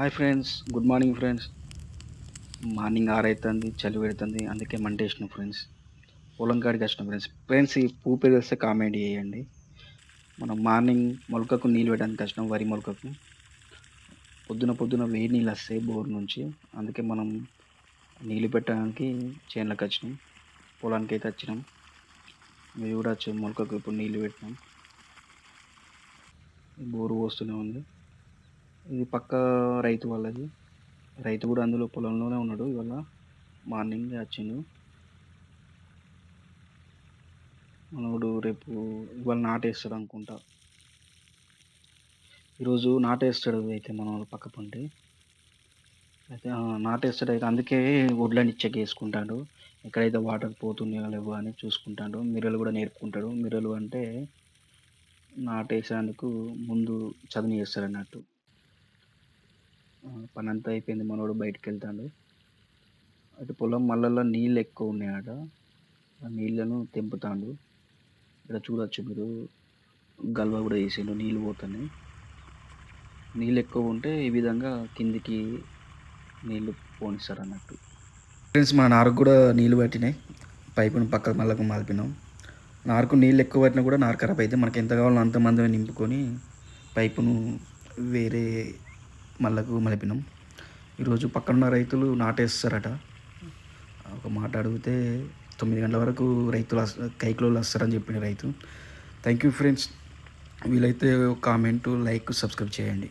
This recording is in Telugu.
Hi friends. Good morning friends. Morning 6 అయితుంది. చలి పెడుతుంది. అందుకే మంటేసినాం ఫ్రెండ్స్. పొలం కాడికి వచ్చినాం ఫ్రెండ్స్. ఫ్రెండ్స్ ఈ పూపేరు వస్తే కామెంట్ చేయండి. మనం మార్నింగ్ మొలకకు నీళ్ళు పెట్టడానికి వచ్చినాం. వరి మొలకకు. పొద్దున పొద్దున వేడి నీళ్ళు వస్తాయి బోర్ నుంచి. అందుకే మనం నీళ్ళు పెట్టడానికి చేనులకు వచ్చినాం. పొలానికి అయితే వచ్చినాం. మీరు చూడొచ్చు మొలకకు ఇప్పుడు నీళ్ళు పెట్టినాం. బోరు పోస్తూనే ఉంది. ఇది పక్క రైతు వాళ్ళది. రైతు కూడా అందులో పొలంలోనే ఉన్నాడు ఇవాళ. మార్నింగ్ వచ్చిండు. మనోడు రేపు ఇవాళ నాటేస్తాడు అనుకుంటా. ఈరోజు నాటేస్తాడు అయితే మనోడు పక్క పొంటి. అయితే నాటేస్తాడు అయితే అందుకే వడ్లని చెక్ చేసుకుంటాడు. ఎక్కడైతే వాటర్ పోతున్నాయో లేవో అని చూసుకుంటాడు. మిర్రలు కూడా నేర్పుకుంటాడు. మిర్రలు అంటే నాటేసేందుకు ముందు చదును చేస్తాడన్నట్టు. పనంతా అయిపోయింది. మనోడు బయటికెళ్తాండు. అయితే పొలం మళ్ళల్లో నీళ్ళు ఎక్కువ ఉన్నాయట. ఆ నీళ్ళను తెంపుతాండు. ఇక్కడ చూడొచ్చు మీరు గల్వ కూడా ఏసిండు. నీళ్ళు పోతున్నాయి. నీళ్ళు ఎక్కువ ఉంటే ఈ విధంగా కిందికి నీళ్ళు పోనిస్తారన్నట్టు. ఫ్రెండ్స్ మా నారుకు కూడా నీళ్ళు పట్టినాయి. పైపును పక్కకు మళ్ళకు మలిపినాం. నారుకు నీళ్ళు ఎక్కువ పట్టినా కూడా నారు ఖరాబ్ అయితే మనకి ఎంత కావాలో అంత మందమే నింపుకొని పైపును వేరే మళ్ళకు మలిపినాం. ఈరోజు పక్కనున్న రైతులు నాటేస్తారట. ఒక మాట అడిగితే 9 గంటల వరకు రైతులు కైకిలోళ్ళు వస్తారని చెప్పిన రైతు. Thank you friends. వీలైతే కామెంటు, లైక్, సబ్స్క్రైబ్ చేయండి.